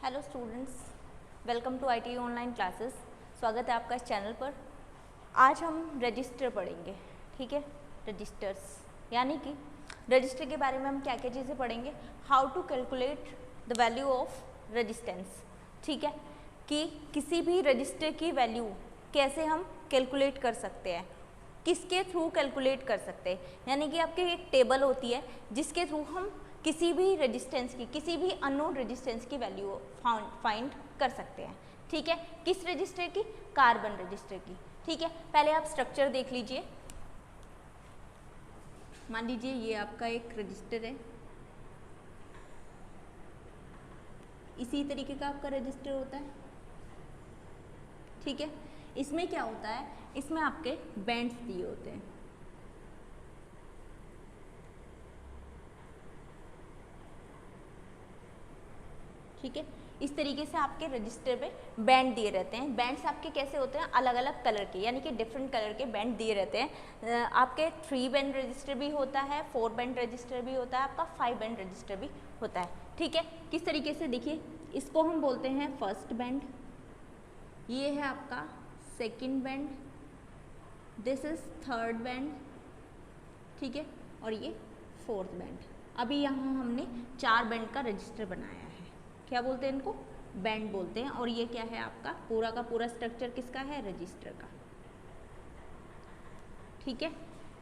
Hello students, welcome to IT online classes. स्वागत है आपका इस चैनल पर। आज हम रजिस्टर पढ़ेंगे, ठीक है। रजिस्टर्स यानी कि रजिस्टर के बारे में हम क्या क्या चीज़ें पढ़ेंगे। How to calculate the value of resistance, ठीक है, कि किसी भी रजिस्टर की वैल्यू कैसे हम कैलकुलेट कर सकते हैं, किसके थ्रू कैलकुलेट कर सकते हैं। यानी कि आपकी एक टेबल होती है जिसके थ्रू हम किसी भी रेजिस्टेंस की, किसी भी अननोन रेजिस्टेंस की वैल्यू फाइंड कर सकते हैं, ठीक है। किस रजिस्टर की? कार्बन रजिस्टर की, ठीक है। पहले आप स्ट्रक्चर देख लीजिए। मान लीजिए ये आपका एक रजिस्टर है, इसी तरीके का आपका रजिस्टर होता है, ठीक है। इसमें क्या होता है, इसमें आपके बैंड्स दिए होते हैं, ठीक है। इस तरीके से आपके रजिस्टर पे बैंड दिए रहते हैं। बैंड्स आपके कैसे होते हैं? अलग अलग कलर के, यानी कि डिफरेंट कलर के बैंड दिए रहते हैं। आपके 3 बैंड रजिस्टर भी होता है, 4 बैंड रजिस्टर भी होता है, आपका 5 बैंड रजिस्टर भी होता है, ठीक है। किस तरीके से देखिए, इसको हम बोलते हैं फर्स्ट बैंड, ये है आपका second band, this is third band, ठीक है, और ये फोर्थ बैंड। अभी यहाँ हमने 4 बैंड का रजिस्टर बनाया है। क्या बोलते हैं इनको? बैंड बोलते हैं। और ये क्या है आपका पूरा का पूरा स्ट्रक्चर किसका है? रजिस्टर का, ठीक है।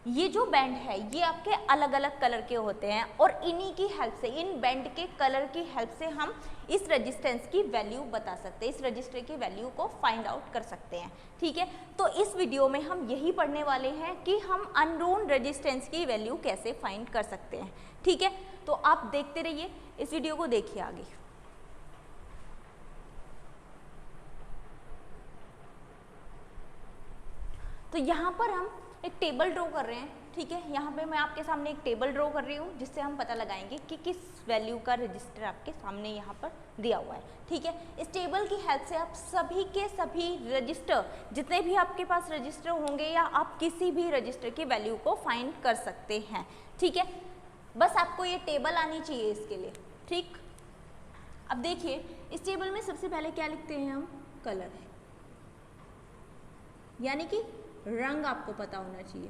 ये जो बैंड है ये आपके अलग अलग कलर के होते हैं और इन्हीं की हेल्प से, इन बैंड के कलर की हेल्प से हम इस रेजिस्टेंस की वैल्यू बता सकते हैं, इस रजिस्टर की वैल्यू को फाइंड आउट कर सकते हैं, ठीक है। तो इस वीडियो में हम यही पढ़ने वाले हैं कि हम अननोन रेजिस्टेंस की वैल्यू कैसे फाइंड कर सकते हैं, ठीक है। तो आप देखते रहिए, इस वीडियो को देखिए आगे। तो यहाँ पर हम एक टेबल ड्रॉ कर रहे हैं, ठीक है। यहाँ पे मैं आपके सामने एक टेबल ड्रॉ कर रही हूँ जिससे हम पता लगाएंगे कि किस वैल्यू का रजिस्टर आपके सामने यहाँ पर दिया हुआ है, ठीक है। इस टेबल की हेल्प से आप सभी के सभी रजिस्टर, जितने भी आपके पास रजिस्टर होंगे, या आप किसी भी रजिस्टर की वैल्यू को फाइंड कर सकते हैं, ठीक है। बस आपको ये टेबल आनी चाहिए इसके लिए, ठीक। अब देखिए, इस टेबल में सबसे पहले क्या लिखते हैं हम? कलर, यानी कि रंग आपको पता होना चाहिए।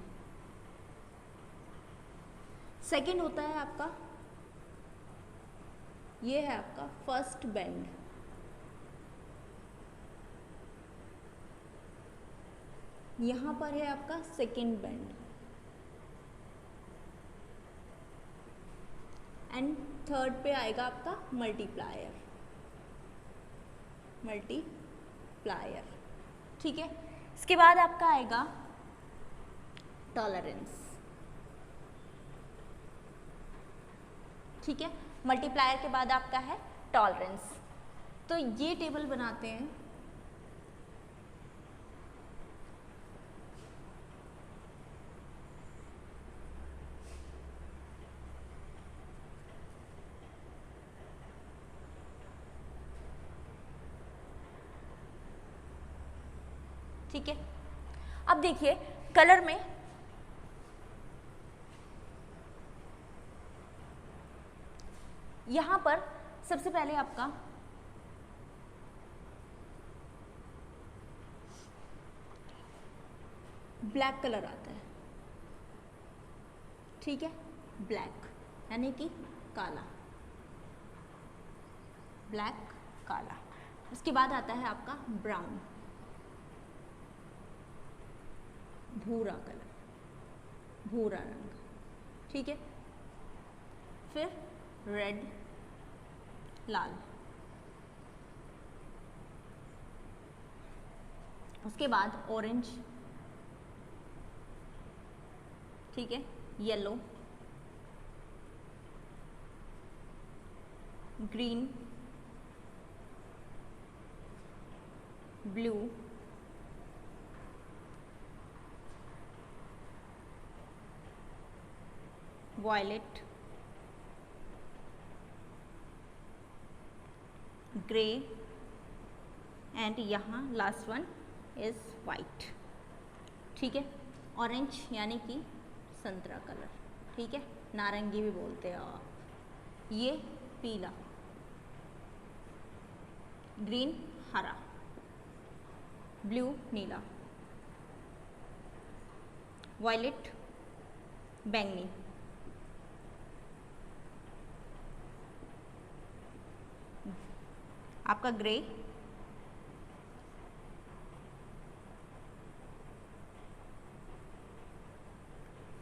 सेकंड होता है आपका, ये है आपका फर्स्ट बैंड, यहां पर है आपका सेकंड बैंड, एंड थर्ड पे आएगा आपका मल्टीप्लायर, मल्टीप्लायर, ठीक है। इसके बाद आपका आएगा टॉलरेंस, ठीक है। मल्टीप्लायर के बाद आपका है टॉलरेंस। तो ये टेबल बनाते हैं, ठीक है। अब देखिए कलर में यहां पर सबसे पहले आपका ब्लैक कलर आता है, ठीक है। ब्लैक यानी कि काला, ब्लैक काला। उसके बाद आता है आपका ब्राउन, भूरा कलर, भूरा रंग, ठीक है। फिर रेड, लाल, उसके बाद ऑरेंज, ठीक है, yellow, green, blue, violet, grey, and यहाँ लास्ट वन इज वाइट, ठीक है। ऑरेंज यानी कि संतरा कलर, ठीक है, नारंगी भी बोलते हैं आप। ये पीला, ग्रीन हरा, ब्लू नीला, वायलेट बैंगनी, आपका ग्रे,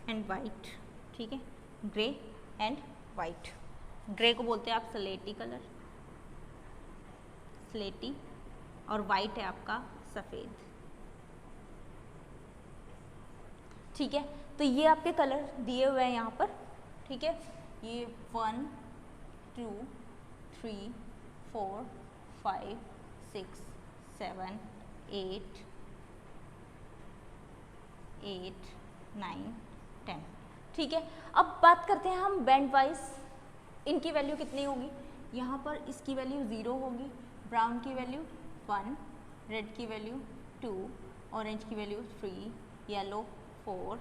एंड वाइट। ठीक है, ग्रे एंड वाइट। ग्रे को बोलते हैं आप स्लेटी कलर, स्लेटी, और वाइट है आपका सफ़ेद। ठीक है, तो ये आपके कलर दिए हुए हैं यहाँ पर। ठीक है, ये 1 2 3 4 5 6 7 8 8 9 10। ठीक है, अब बात करते हैं हम बैंड वाइज, इनकी वैल्यू कितनी होगी। यहाँ पर इसकी वैल्यू 0 होगी, ब्राउन की वैल्यू 1, रेड की वैल्यू 2, ऑरेंज की value 3, yellow 4,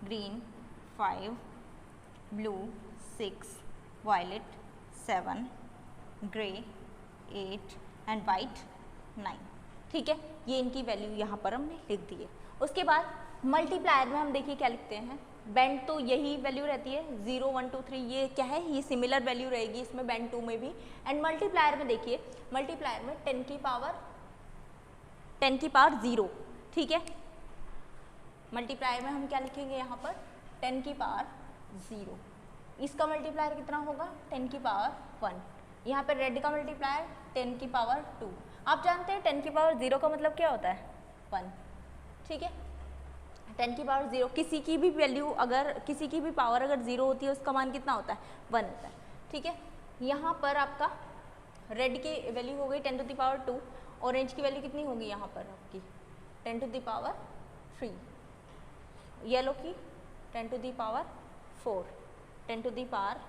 green 5, blue 6, violet 7, grey 8 and white 9। ठीक है, ये इनकी वैल्यू यहाँ पर हमने लिख दी है। उसके बाद मल्टीप्लायर में हम देखिए क्या लिखते हैं। बैंड तो यही वैल्यू रहती है 0 1 2 3, ये क्या है, ये सिमिलर वैल्यू रहेगी इसमें बैंड 2 में भी। एंड मल्टीप्लायर में देखिए, मल्टीप्लायर में 10 की पावर 0। ठीक है, मल्टीप्लायर में हम क्या लिखेंगे यहाँ पर 10 की पावर 0। इसका मल्टीप्लायर कितना होगा 10 की पावर 1। यहाँ पर रेड का मल्टीप्लायर 10 की पावर 2। आप जानते हैं 10 की पावर 0 का मतलब क्या होता है 1। ठीक है, 10 की पावर 0, किसी की भी वैल्यू अगर किसी की भी पावर अगर 0 होती है उसका मान कितना होता है 1 होता है। ठीक है, यहाँ पर आपका रेड की वैल्यू हो गई 10 टू द पावर 2, ऑरेंज की वैल्यू कितनी होगी यहाँ पर आपकी 10 टू द पावर 3, येलो की 10 to the power 4, 10 to the power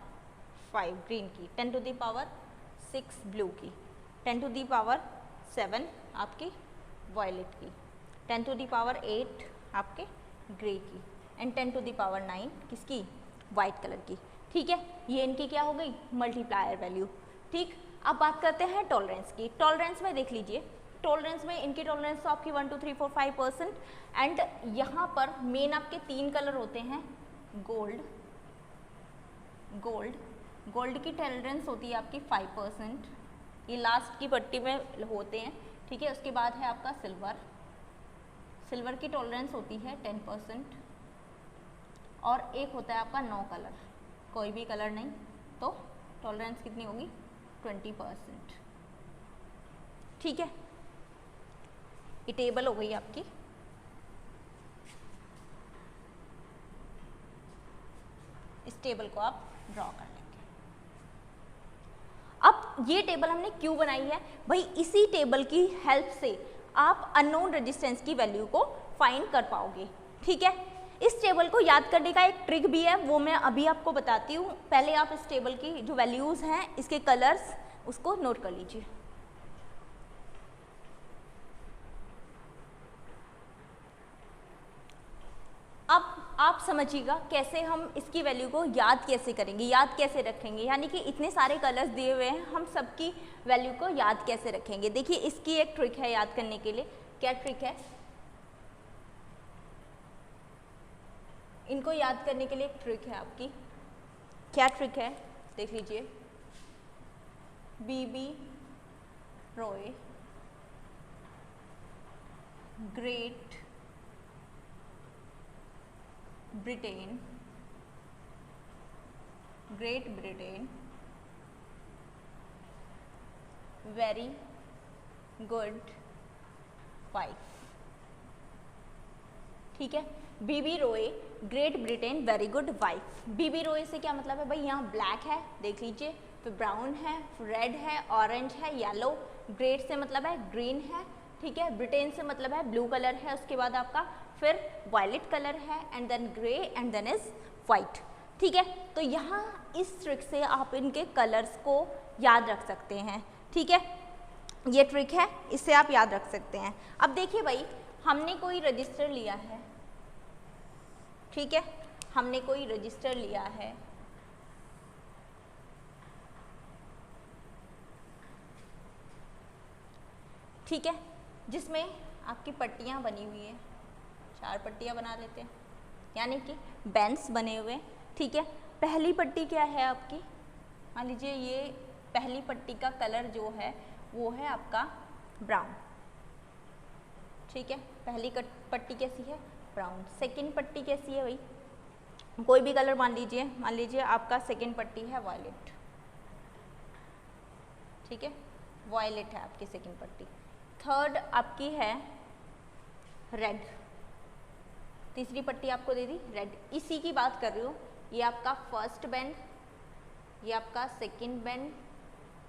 5 green की, 10 टू द पावर 6 ब्लू की, 10 टू द पावर 7 आपकी वायलेट की, 10 टू द पावर 8 आपके ग्रे की, एंड 10 टू द पावर 9 किसकी वाइट कलर की। ठीक है, ये इनकी क्या हो गई मल्टीप्लायर वैल्यू। ठीक, अब बात करते हैं टॉलरेंस की। टॉलरेंस में देख लीजिए, टॉलरेंस में इनकी टॉलरेंस तो आपकी 1 2 3 4 5%। एंड यहाँ पर मेन आपके 3 कलर होते हैं। गोल्ड की टॉलरेंस होती है आपकी 5%, ये लास्ट की पट्टी में होते हैं। ठीक है, उसके बाद है आपका सिल्वर की टॉलरेंस होती है 10%, और एक होता है आपका नो कलर, कोई भी कलर नहीं, तो टॉलरेंस कितनी होगी 20%। ठीक है, ये टेबल हो गई आपकी। इस टेबल को आप ड्रॉ कर लेंगे। अब ये टेबल हमने क्यों बनाई है भाई, इसी टेबल की हेल्प से आप अननोन रेजिस्टेंस की वैल्यू को फाइंड कर पाओगे। ठीक है, इस टेबल को याद करने का एक ट्रिक भी है, वो मैं अभी आपको बताती हूँ। पहले आप इस टेबल की जो वैल्यूज़ हैं, इसके कलर्स, उसको नोट कर लीजिए। अब आप समझिएगा कैसे हम इसकी वैल्यू को याद कैसे करेंगे, याद कैसे रखेंगे, यानी कि इतने सारे कलर्स दिए हुए हैं, हम सबकी वैल्यू को याद कैसे रखेंगे। देखिए, इसकी एक ट्रिक है याद करने के लिए। क्या ट्रिक है, इनको याद करने के लिए एक ट्रिक है आपकी। क्या ट्रिक है देख लीजिए। BB Roy Great Britain very good wife. ठीक है, BB Roy Great Britain very good wife. BB Roy से क्या मतलब है भाई, यहाँ ब्लैक है देख लीजिए, फिर ब्राउन है, रेड है, ऑरेंज है, येलो। ग्रेट से मतलब है ग्रीन है, ठीक है। ब्रिटेन से मतलब है ब्लू कलर है, उसके बाद आपका फिर वायलेट कलर है, and then grey, and then is white. ठीक है, तो यहाँ इस ट्रिक से आप इनके कलर्स को याद रख सकते हैं। ठीक है, ये ट्रिक है, इससे आप याद रख सकते हैं। अब देखिए भाई, हमने कोई रजिस्टर लिया है, ठीक है, हमने कोई रजिस्टर लिया है, ठीक है, जिसमें आपकी पट्टियाँ बनी हुई हैं, 4 पट्टियाँ बना लेते हैं, यानी कि बैंड्स बने हुए। ठीक है, पहली पट्टी क्या है आपकी, मान लीजिए ये पहली पट्टी का कलर जो है वो है आपका ब्राउन। ठीक है, पहली पट्टी कैसी है, ब्राउन। सेकंड पट्टी कैसी है भाई, कोई भी कलर मान लीजिए आपका सेकंड पट्टी है वायलेट। ठीक है, वायलेट है आपकी सेकंड पट्टी। थर्ड आपकी है रेड, तीसरी पट्टी आपको दे दी रेड। इसी की बात कर रही हूँ, ये आपका फर्स्ट बैंड, ये आपका सेकंड बैंड,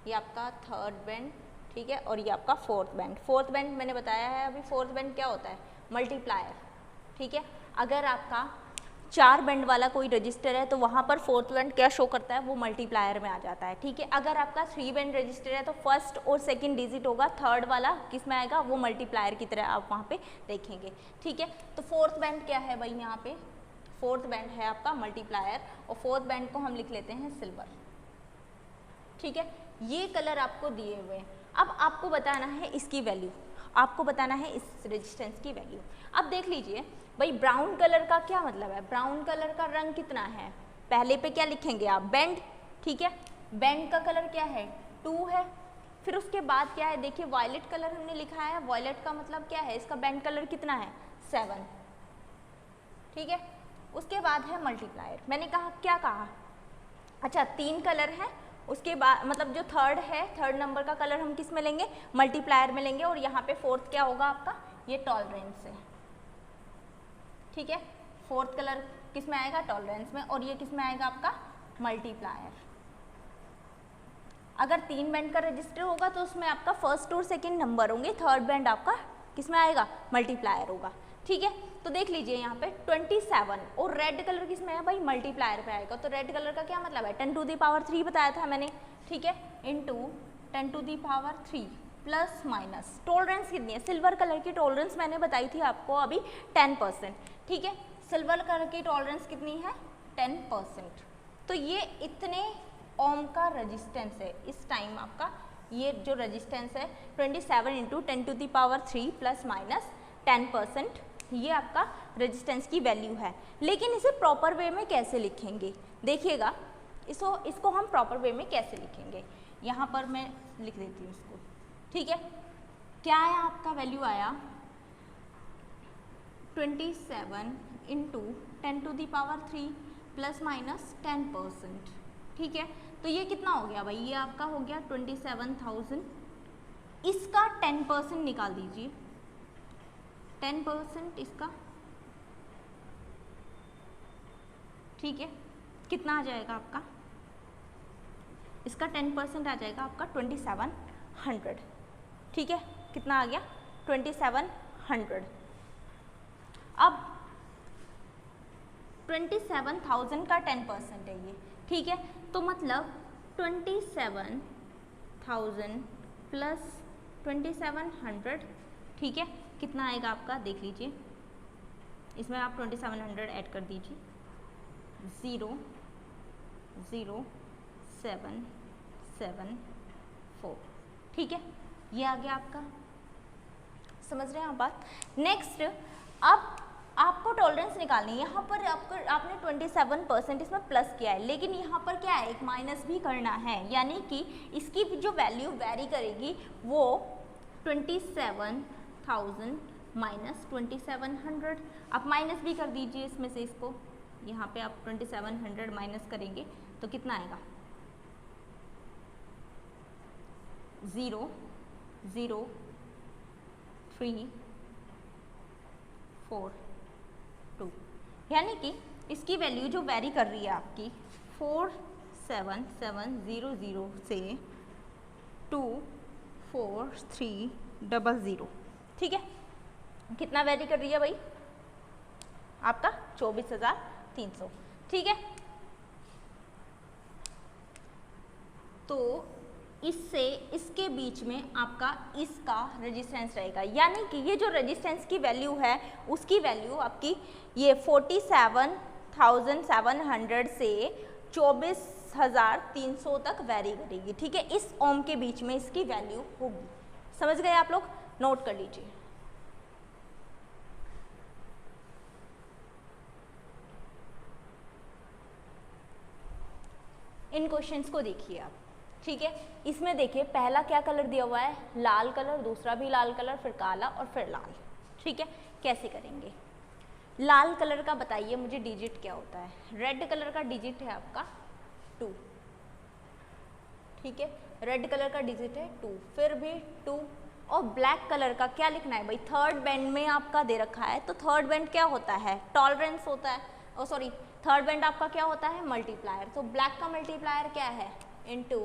ये आपका थर्ड बैंड। ठीक है, और ये आपका फोर्थ बैंड। फोर्थ बैंड मैंने बताया है अभी, फोर्थ बैंड क्या होता है, मल्टीप्लायर। ठीक है, अगर आपका 4 बैंड वाला कोई रजिस्टर है तो वहाँ पर फोर्थ बैंड क्या शो करता है, वो मल्टीप्लायर में आ जाता है। ठीक है, अगर आपका 3 बैंड रजिस्टर है तो फर्स्ट और सेकंड डिजिट होगा, थर्ड वाला किस में आएगा, वो मल्टीप्लायर की तरह आप वहाँ पे देखेंगे। ठीक है, तो फोर्थ बैंड क्या है भाई, यहाँ पे फोर्थ बैंड है आपका मल्टीप्लायर, और फोर्थ बैंड को हम लिख लेते हैं सिल्वर। ठीक है, ये कलर आपको दिए हुए हैं। अब आपको बताना है इसकी वैल्यू, आपको बताना है इस रेजिस्टेंस की वैल्यू। अब देख लीजिए भाई, ब्राउन कलर का क्या मतलब है, ब्राउन कलर का रंग कितना है, पहले पे क्या लिखेंगे आप, बैंड। ठीक है, बैंड का कलर क्या है, 2 है। फिर उसके बाद क्या है, देखिए वायलेट कलर हमने लिखा है, वायलेट का मतलब क्या है, इसका बैंड कलर कितना है, 7। ठीक है, उसके बाद है मल्टीप्लायर। मैंने कहा क्या कहा, अच्छा 3 कलर हैं, उसके बाद मतलब जो थर्ड है, थर्ड नंबर का कलर हम किस में लेंगे, मल्टीप्लायर में लेंगे, और यहाँ पे फोर्थ क्या होगा आपका, ये टॉलरेंस है। ठीक है, फोर्थ कलर किस में आएगा, टॉलरेंस में, और ये किस में आएगा आपका, मल्टीप्लायर। अगर 3 बैंड का रजिस्टर होगा तो उसमें आपका फर्स्ट और सेकंड नंबर होंगे, थर्ड बैंड आपका किस में आएगा, मल्टीप्लायर होगा। ठीक है, तो देख लीजिए यहाँ पे 27, और रेड कलर किस में है भाई, मल्टीप्लायर पे आएगा। तो रेड कलर का क्या मतलब है, 10 टू दी पावर 3 बताया था मैंने। ठीक है, into 10 to the power 3 plus minus, tolerance कितनी है, सिल्वर कलर की टॉलरेंस मैंने बताई थी आपको अभी 10%। ठीक है, सिल्वर कलर की टॉलरेंस कितनी है, 10%। तो ये इतने ओम का रेजिस्टेंस है इस टाइम आपका, ये जो रेजिस्टेंस है 27 into 10 to the power 3 plus minus 10%, ये आपका रेजिस्टेंस की वैल्यू है। लेकिन इसे प्रॉपर वे में कैसे लिखेंगे, देखिएगा इसको हम प्रॉपर वे में कैसे लिखेंगे, यहाँ पर मैं लिख देती हूँ इसको। ठीक है, क्या आया आपका, वैल्यू आया 27 into 10 to the power 3 plus minus 10%। ठीक है, तो ये कितना हो गया भाई, ये आपका हो गया 27,000। इसका 10% निकाल दीजिए, 10% इसका। ठीक है, कितना आ जाएगा आपका, इसका 10% आ जाएगा आपका 2700। ठीक है, कितना आ गया 2700। अब 27,000 का 10% है ये। ठीक है, तो मतलब 27,000 प्लस 2700। ठीक है, कितना आएगा आपका, देख लीजिए, इसमें आप 2700 ऐड कर दीजिए, 00774। ठीक है, ये आ गया आपका, समझ रहे हैं आप बात। नेक्स्ट, अब आपको टॉलरेंस निकालनी है। यहाँ पर आपने 27% इसमें प्लस किया है, लेकिन यहाँ पर क्या है, एक माइनस भी करना है, यानी कि इसकी जो वैल्यू वेरी करेगी वो 27,000 माइनस 2700। आप माइनस भी कर दीजिए इसमें से, इसको यहाँ पे आप 2700 माइनस करेंगे तो कितना आएगा, 00342, यानी कि इसकी वैल्यू जो वेरी कर रही है आपकी 47700 से 24300। ठीक है, कितना वेरी कर रही है भाई आपका, 24,300। ठीक है, तो इससे इसके बीच में आपका इसका रेजिस्टेंस रहेगा, यानी कि ये जो रेजिस्टेंस की वैल्यू है उसकी वैल्यू आपकी ये 47,700 से 24,300 तक वेरी करेगी। ठीक है, इस ओम के बीच में इसकी वैल्यू होगी, समझ गए आप लोग। नोट कर लीजिए। इन क्वेश्चंस को देखिए आप, ठीक है। इसमें देखिए पहला क्या कलर दिया हुआ है, लाल कलर, दूसरा भी लाल कलर, फिर काला और फिर लाल, ठीक है। कैसे करेंगे, लाल कलर का बताइए मुझे डिजिट क्या होता है। रेड कलर का डिजिट है आपका 2, ठीक है, रेड कलर का डिजिट है 2, फिर भी 2। और ब्लैक कलर का क्या लिखना है भाई, थर्ड बैंड में आपका दे रखा है, तो थर्ड बैंड क्या होता है, टॉलरेंस होता है, ओ सॉरी थर्ड बैंड आपका क्या होता है, मल्टीप्लायर। तो ब्लैक का मल्टीप्लायर क्या है, इनटू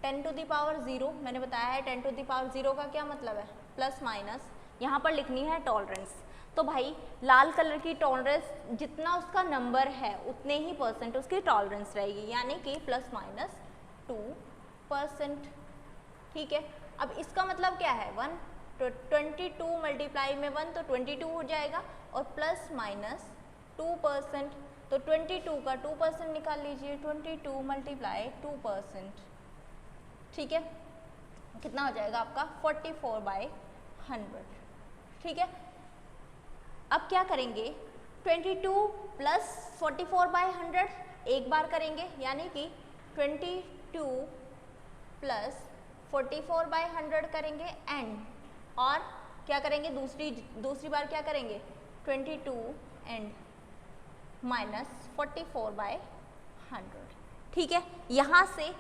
10⁻0, मैंने बताया है 10⁻0 का क्या मतलब है, प्लस माइनस, यहाँ पर लिखनी है टॉलरेंस। तो भाई लाल कलर की टॉलरेंस जितना उसका नंबर है उतने ही परसेंट उसकी टॉलरेंस रहेगी, यानी कि प्लस माइनस 2%, ठीक है। अब इसका मतलब क्या है 1, तो 22 मल्टीप्लाई में 1 तो 22 हो जाएगा, और प्लस माइनस 2%, तो 22 का 2% निकाल लीजिए, 22 मल्टीप्लाई 2%, ठीक है, कितना हो जाएगा आपका 44/100, ठीक है। अब क्या करेंगे, 22 प्लस 44/100 एक बार करेंगे, यानी कि 22 प्लस 44/100 करेंगे एंड, और क्या करेंगे दूसरी बार क्या करेंगे 22 एंड माइनस 44/100, ठीक है। यहाँ से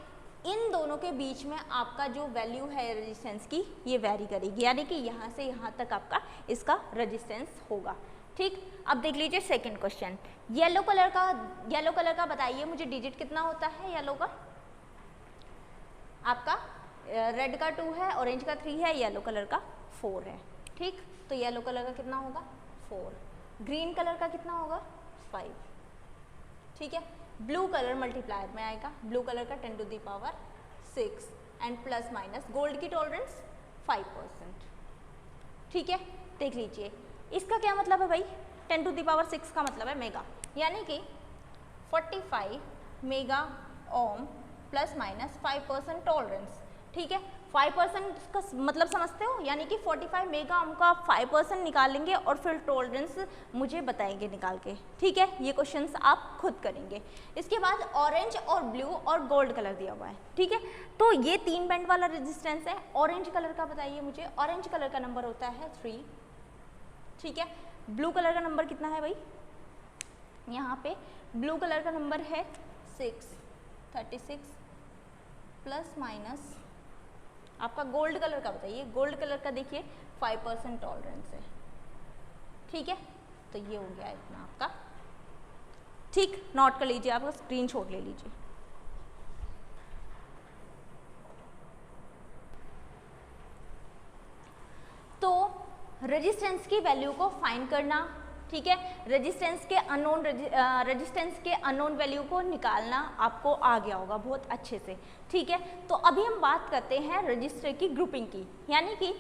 इन दोनों के बीच में आपका जो वैल्यू है रेजिस्टेंस की ये वेरी करेगी, यानी कि यहाँ से यहाँ तक आपका इसका रेजिस्टेंस होगा, ठीक। अब देख लीजिए सेकंड क्वेश्चन, येलो कलर का बताइए मुझे डिजिट कितना होता है येलो का, आपका रेड का 2 है, ऑरेंज का 3 है, येलो कलर का 4 है, ठीक। तो येलो कलर का कितना होगा 4, ग्रीन कलर का कितना होगा 5, ठीक है। ब्लू कलर मल्टीप्लायर में आएगा, ब्लू कलर का 10⁶ एंड प्लस माइनस, गोल्ड की टॉलरेंस 5%, ठीक है। देख लीजिए इसका क्या मतलब है भाई, 10⁶ का मतलब है मेगा, यानी कि 45 mega ohm plus minus 5% tolerance, ठीक है। 5% का मतलब समझते हो, यानी कि 45 मेगा ओम का 5% निकालेंगे और फिर टॉलरेंस मुझे बताएंगे निकाल के, ठीक है। ये क्वेश्चंस आप खुद करेंगे। इसके बाद ऑरेंज और ब्लू और गोल्ड कलर दिया हुआ है, ठीक है। तो ये 3 बैंड वाला रेजिस्टेंस है। ऑरेंज कलर का बताइए मुझे, ऑरेंज कलर का नंबर होता है 3, ठीक है। ब्लू कलर का नंबर कितना है भाई, यहाँ पे ब्लू कलर का नंबर है 36 प्लस माइनस, आपका गोल्ड कलर का बताइए, गोल्ड कलर का देखिए 5% टॉलरेंस है, ठीक है। तो ये हो गया इतना आपका, ठीक। नोट कर लीजिए, आपका स्क्रीनशॉट ले लीजिए। तो रेजिस्टेंस की वैल्यू को फाइंड करना, ठीक है, रेजिस्टेंस के अननोन वैल्यू को निकालना आपको आ गया होगा बहुत अच्छे से, ठीक है। तो अभी हम बात करते हैं रजिस्टर की ग्रुपिंग की, यानी कि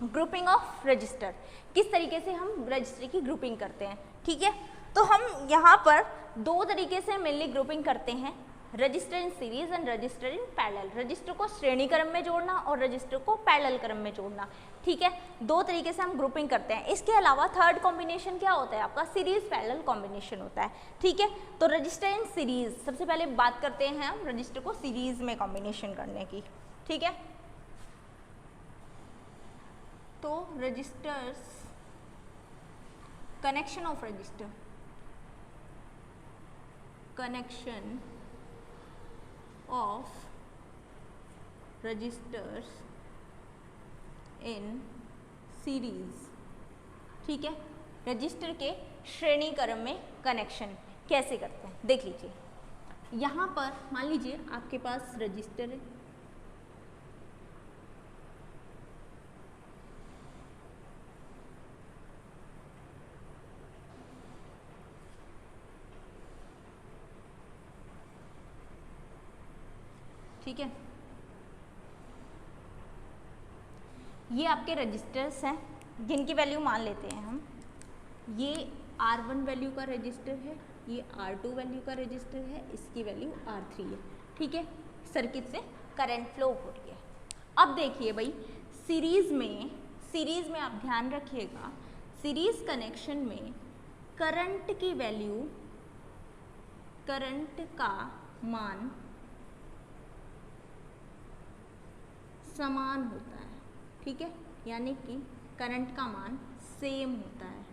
ग्रुपिंग ऑफ रजिस्टर, किस तरीके से हम रजिस्टर की ग्रुपिंग करते हैं, ठीक है। तो हम यहाँ पर 2 तरीके से मेनली ग्रुपिंग करते हैं, register in series and register in parallel, register को श्रेणी क्रम में जोड़ना और रजिस्टर को पैरेलल क्रम में जोड़ना, ठीक है। 2 तरीके से हम ग्रुपिंग करते हैं। इसके अलावा थर्ड कॉम्बिनेशन क्या होता है आपका, सीरीज पैरेलल कॉम्बिनेशन होता है, ठीक है। तो रजिस्टर इन सीरीज, सबसे पहले बात करते हैं हम रजिस्टर को सीरीज में कॉम्बिनेशन करने की, ठीक है। तो registers, connection of register, connection of registers in series, ठीक है। रजिस्टर के श्रेणी क्रम में कनेक्शन कैसे करते हैं देख लीजिए। यहाँ पर मान लीजिए आपके पास रजिस्टर है, ठीक है। ये आपके रजिस्टर्स हैं जिनकी वैल्यू मान लेते हैं हम, ये R1 वैल्यू का रजिस्टर है, ये R2 वैल्यू का रजिस्टर है, इसकी वैल्यू R3 है, ठीक है। सर्किट से करंट फ्लो हो रही है। अब देखिए भाई सीरीज में आप ध्यान रखिएगा, सीरीज कनेक्शन में करंट की वैल्यू, करंट का मान समान होता है, ठीक है, यानी कि करंट का मान सेम होता है,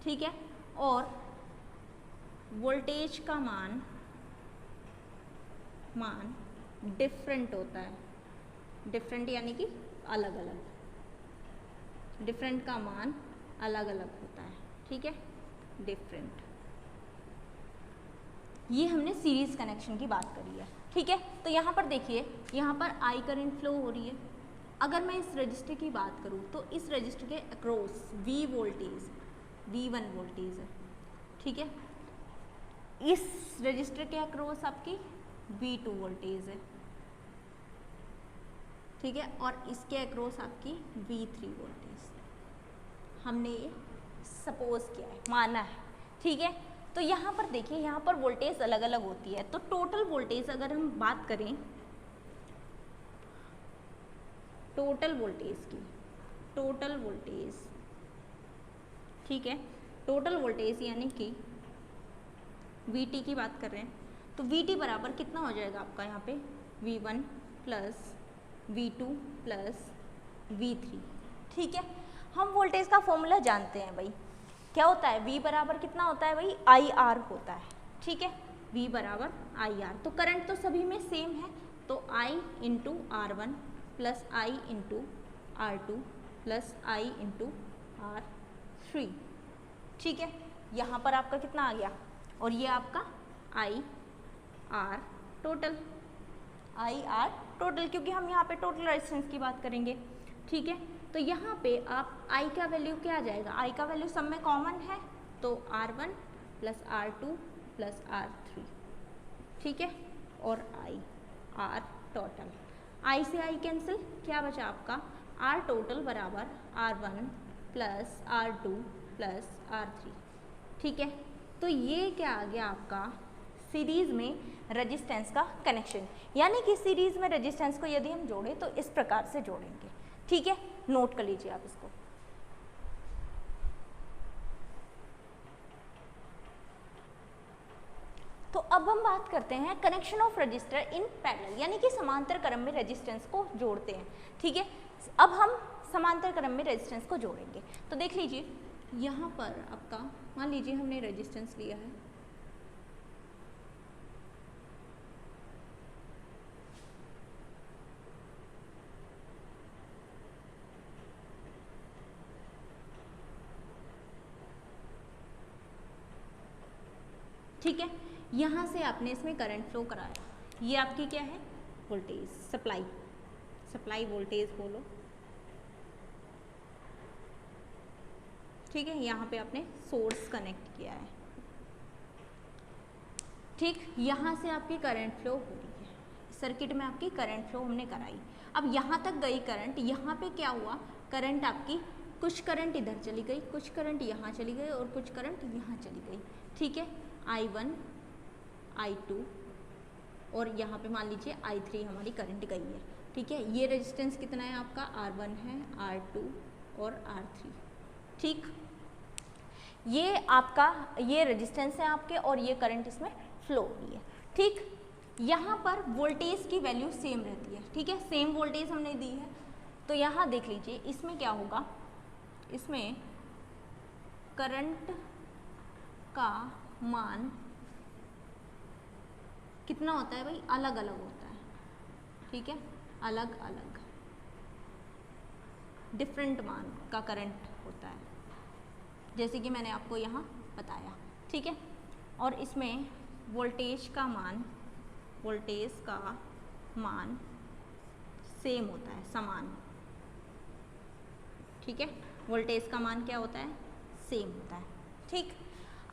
ठीक है, और वोल्टेज का मान डिफरेंट होता है, डिफरेंट यानी कि अलग अलग, डिफरेंट का मान अलग अलग होता है, ठीक है, डिफरेंट। ये हमने सीरीज कनेक्शन की बात करी है, ठीक है। तो यहाँ पर देखिए, यहाँ पर आई करंट फ्लो हो रही है। अगर मैं इस रजिस्टर की बात करूँ तो इस रजिस्टर के across V voltage, V1 voltage है, ठीक है। इस रजिस्टर के अक्रॉस आपकी V2 वोल्टेज है, ठीक है, और इसके अक्रॉस आपकी V3 वोल्टेज। हमने ये सपोज किया है, माना है, ठीक है। तो यहाँ पर देखिए, यहाँ पर वोल्टेज अलग अलग होती है, तो टोटल वोल्टेज अगर हम बात करें टोटल वोल्टेज की, टोटल वोल्टेज, ठीक है, टोटल वोल्टेज यानी कि VT की बात कर रहे हैं, तो VT बराबर कितना हो जाएगा आपका यहाँ पे V1 plus V2 plus V3, ठीक है। हम वोल्टेज का फॉर्मूला जानते हैं भाई, क्या होता है, V बराबर कितना होता है भाई, IR होता है, ठीक है, V बराबर IR। तो करंट तो सभी में सेम है, तो I into R1 plus I into R2 plus I into R3, ठीक है। यहाँ पर आपका कितना आ गया, और ये आपका IR टोटल, IR टोटल, क्योंकि हम यहाँ पे टोटल रेजिस्टेंस की बात करेंगे, ठीक है। तो यहाँ पे आप I का वैल्यू क्या आ जाएगा, I का वैल्यू सब में कॉमन है, तो R1 plus R2 plus R3, ठीक है, और R टोटल, I से I कैंसिल, क्या बचा आपका R टोटल बराबर R1 plus R2 plus R3, ठीक है। तो ये क्या आ गया आपका सीरीज में रेजिस्टेंस का कनेक्शन, यानी कि सीरीज में रेजिस्टेंस को यदि हम जोड़ें तो इस प्रकार से जोड़ेंगे, ठीक है, नोट कर लीजिए आप इसको। तो अब हम बात करते हैं connection of register in parallel, यानी कि समांतर क्रम में रेजिस्टेंस को जोड़ते हैं, ठीक है। अब हम समांतर क्रम में रेजिस्टेंस को जोड़ेंगे, तो देख लीजिए, यहाँ पर आपका मान लीजिए हमने रेजिस्टेंस लिया है, ठीक है, यहाँ से आपने इसमें करंट फ्लो कराया, ये आपकी क्या है वोल्टेज, सप्लाई वोल्टेज बोलो, ठीक है। यहाँ पे आपने सोर्स कनेक्ट किया है, ठीक, यहाँ से आपकी करंट फ्लो हो रही है, सर्किट में आपकी करंट फ्लो हमने कराई। अब यहाँ तक गई करंट, यहाँ पे क्या हुआ, करंट आपकी कुछ करंट इधर चली गई, कुछ करंट यहाँ चली गई और कुछ करंट यहाँ चली गई, ठीक है, I1 I2 और यहाँ पे मान लीजिए I3 हमारी करंट गई है, ठीक है। ये रेजिस्टेंस कितना है आपका R1 है, R2 और R3, ठीक, ये आपका ये रेजिस्टेंस है आपके और ये करंट इसमें फ्लो हो रही है, ठीक। यहाँ पर वोल्टेज की वैल्यू सेम रहती है, ठीक है, सेम वोल्टेज हमने दी है, तो यहाँ देख लीजिए इसमें क्या होगा, इसमें करंट का मान कितना होता है भाई, अलग अलग होता है, ठीक है, अलग अलग डिफरेंट मान का करंट होता है, जैसे कि मैंने आपको यहाँ बताया, ठीक है। और इसमें वोल्टेज का मान सेम होता है, समान, ठीक है, वोल्टेज का मान क्या होता है, सेम होता है, ठीक।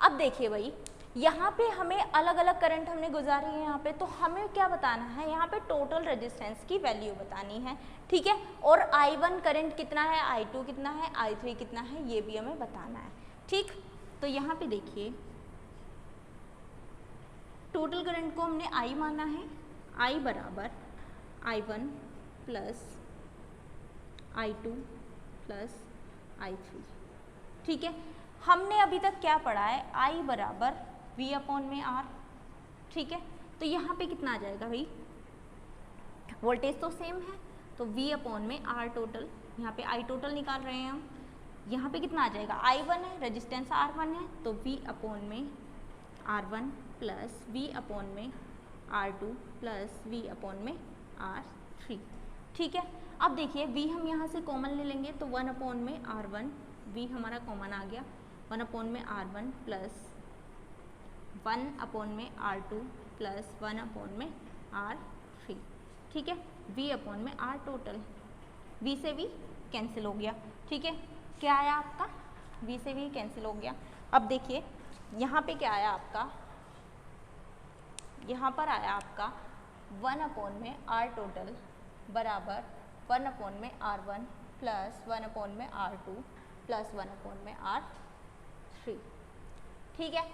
अब देखिए भाई, यहाँ पे हमें अलग अलग करंट हमने गुजारी है यहाँ पे, तो हमें क्या बताना है, यहाँ पे टोटल रेजिस्टेंस की वैल्यू बतानी है, ठीक है, और I1 करंट कितना है, I2 कितना है, I3 कितना है, ये भी हमें बताना है, ठीक। तो यहाँ पे देखिए, टोटल करंट को हमने I माना है, I बराबर I1 plus I2 plus I3। ठीक है, हमने अभी तक क्या पढ़ा है, I बराबर V अपॉन में R। ठीक है, तो यहाँ पे कितना आ जाएगा भाई, वोल्टेज तो सेम है तो V अपॉन में R टोटल, यहाँ पे I टोटल निकाल रहे हैं हम, यहाँ पे कितना आ जाएगा, I1 है, रेजिस्टेंस R1 है, तो V अपॉन में R1 प्लस V अपॉन में R2 प्लस V अपॉन में R3। ठीक है, अब देखिए V हम यहाँ से कॉमन ले लेंगे तो 1 अपॉन में R1, V हमारा कॉमन आ गया, 1 अपॉन में R1 प्लस 1 अपॉन में R2 प्लस 1 अपॉन में R3। ठीक है, V अपॉन में R टोटल, V से V कैंसिल हो गया। ठीक है, क्या आया आपका, V से V कैंसिल हो गया। अब देखिए यहाँ पे क्या आया आपका, यहाँ पर आया आपका 1 अपॉन में R टोटल बराबर 1 अपॉन में R1 प्लस 1 अपॉन में R2 प्लस 1 अपॉन में R3। ठीक है,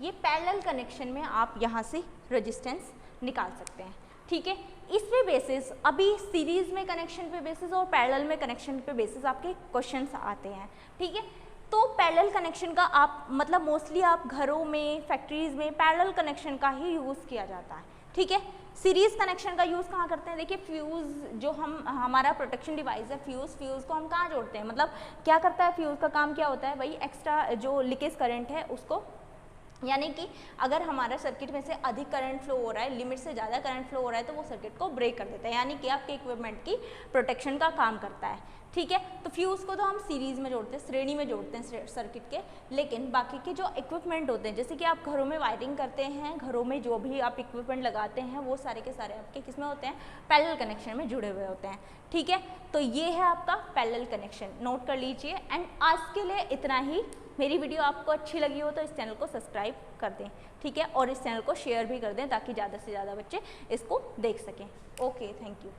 ये पैरेलल कनेक्शन में आप यहाँ से रेजिस्टेंस निकाल सकते हैं। ठीक है, इस पे बेसिस अभी सीरीज में कनेक्शन पे बेसिस और पैरेलल में कनेक्शन पे बेसिस आपके क्वेश्चंस आते हैं। ठीक है, तो पैरेलल कनेक्शन का आप मतलब मोस्टली आप घरों में, फैक्ट्रीज में पैरेलल कनेक्शन का ही यूज़ किया जाता है। ठीक है, सीरीज कनेक्शन का यूज़ कहाँ करते हैं, देखिए फ्यूज़ जो हमारा प्रोटेक्शन डिवाइस है, फ्यूज़ को हम कहाँ जोड़ते हैं, मतलब क्या करता है, फ्यूज़ का काम क्या होता है भाई, एक्स्ट्रा जो लीकेज करंट है उसको, यानी कि अगर हमारा सर्किट में से अधिक करंट फ्लो हो रहा है, लिमिट से ज़्यादा करंट फ्लो हो रहा है, तो वो सर्किट को ब्रेक कर देता है, यानी कि आपके इक्विपमेंट की प्रोटेक्शन का काम करता है। ठीक है, तो फ्यूज़ को तो हम सीरीज़ में जोड़ते हैं, श्रेणी में जोड़ते हैं सर्किट के, लेकिन बाकी के जो इक्विपमेंट होते हैं, जैसे कि आप घरों में वायरिंग करते हैं, घरों में जो भी आप इक्विपमेंट लगाते हैं, वो सारे के सारे आपके किस में होते हैं, पैरेलल कनेक्शन में जुड़े हुए होते हैं। ठीक है, तो ये है आपका पैरेलल कनेक्शन, नोट कर लीजिए। एंड आज के लिए इतना ही। मेरी वीडियो आपको अच्छी लगी हो तो इस चैनल को सब्सक्राइब कर दें। ठीक है, और इस चैनल को शेयर भी कर दें ताकि ज़्यादा से ज़्यादा बच्चे इसको देख सकें। Okay, thank you.